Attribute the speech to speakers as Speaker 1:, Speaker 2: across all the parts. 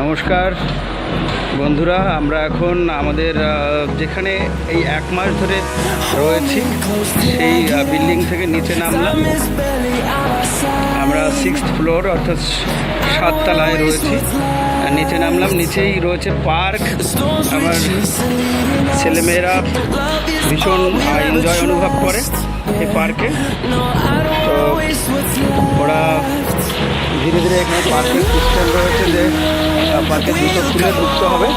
Speaker 1: নমস্কার বন্ধুরা, আমরা এখন আমাদের যেখানে এই 1 মাস ধরে রয়েছি সেই বিল্ডিং থেকে নিচে নামলাম। আমরা 6th ফ্লোর অর্থাৎ 7 তলায় রয়েছি। নিচে নামলাম, নিচেই রয়েছে পার্ক। আমার ছেলেমেয়েরা ভীষণ এনজয় অনুভব করে এই পার্কে। তো ওরা ধীরে ধীরে এখানে পার্কের সিস্টেম রয়েছে যে পার্কে জুতো খুলে ঢুকতে হবে।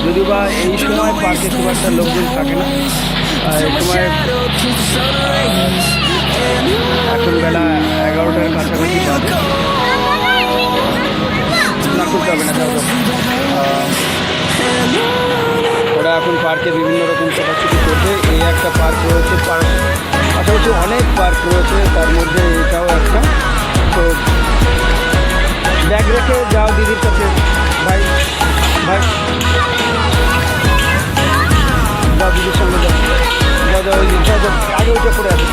Speaker 1: যদিও বা এই সময় পার্কে খুব একটা লোকজন থাকে না। এই সময় এখন বেলা 11টার কাছাকাছি বাজে। না, খুলতে হবে না, ওরা এখন পার্কে বিভিন্ন রকম ছোটাছুটি করবে। এই একটা পার্ক রয়েছে, পাশাপাশি অনেক পার্ক রয়েছে, তার মধ্যে এটাও একটা। তো ব্যাগ রেখে যাও দিদির কাছে, ভাই ভাই যাও দিদির সঙ্গে যাও, যাও যাও যাও যাও, আগে ওইটা করে আছে।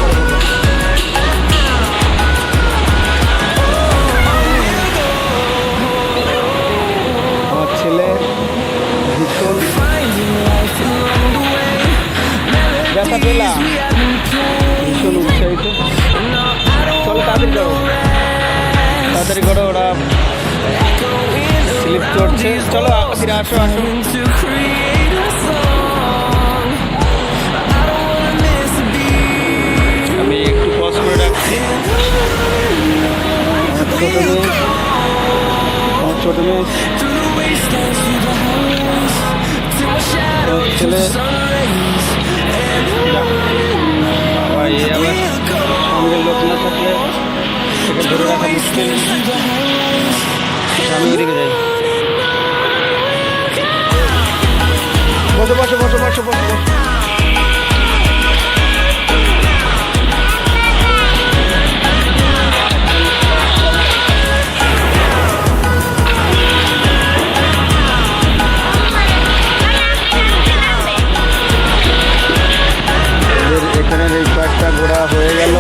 Speaker 1: আমার ছেলে ভীষণ ব্যথা পেলাম, ভীষণ উৎসাহিত। চলো তাড়াতাড়ি করো, ওরা স্লিপ চড়ছে। চলো ফিরে আসো। আমি একটু পজ করে রাখছি। আমার ছোট মেয়ে ছেলে আবার সঙ্গে লোক না থাকলে সেটা ধরে রাখা মুশকিল। আমি এদিকে যাই। বসো। এখানের এই পার্কটা ঘোরা হয়ে গেল।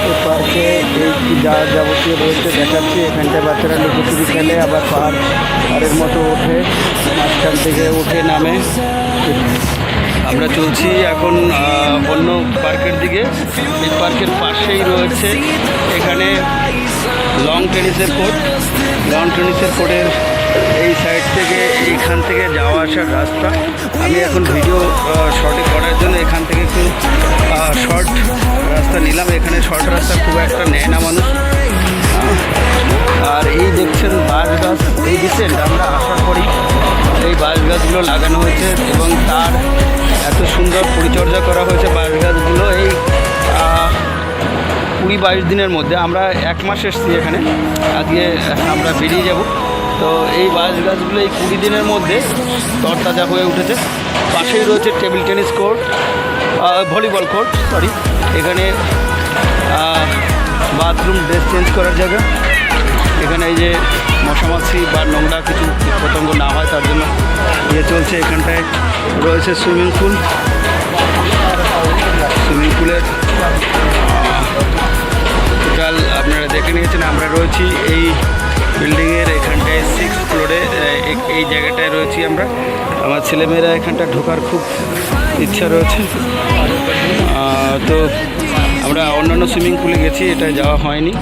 Speaker 1: এই পার্কে এই যা যাবতীয় রয়েছে দেখাচ্ছি। এখানটায় বাচ্চারা লুকোচুরি খেলে, আবার পাহাড়ের মতো ওঠে, মাঝখান থেকে উঠে নামে। আমরা চলছি এখন অন্য পার্কের দিকে। এই পার্কের পাশেই রয়েছে এখানে লং টেনিসের কোর্টের এই সাইড থেকে এইখান থেকে যাওয়া আসার রাস্তা। আমি এখন ভিডিও শর্টে করার জন্য এখান থেকে একটু শর্ট রাস্তা নিলাম। এখানে শর্ট রাস্তা খুব একটা নেয় না মানুষ। আর এই দেখছেন বাঁশ গাছ, এই রিসেন্ট আমরা আসার পরই এই বাঁশ গাছগুলো লাগানো হয়েছে এবং তার এত সুন্দর পরিচর্যা করা হয়েছে বাঁশ গাছগুলো। এই 20-22 দিনের মধ্যে, আমরা 1 মাস এসেছি এখানে, আজকে আমরা বেরিয়ে যাব। তো এই বাঁশ গাছগুলো এই 20 দিনের মধ্যে তরতাজা হয়ে উঠেছে। পাশেই রয়েছে table tennis court, volleyball court, এখানে বাথরুম, ড্রেস চেঞ্জ করার জায়গা। এখানে এই যে মশামাছি বা নোংরা কিছু পতঙ্গ না হয় তার জন্য চলছে। এখানটায় রয়েছে সুইমিং পুলের টোটাল আপনারা দেখে নিয়েছেন। আমরা রয়েছি এই বিল্ডিংয়ের এখানটায় 6th ফ্লোরে, এই জায়গাটায় রয়েছি আমরা। আমার ছেলেমেয়েরা এখানটা ঢোকার খুব ইচ্ছা রয়েছে। তো আমরা অন্যান্য সুইমিং পুলে গেছি, এটা যাওয়া হয়নি।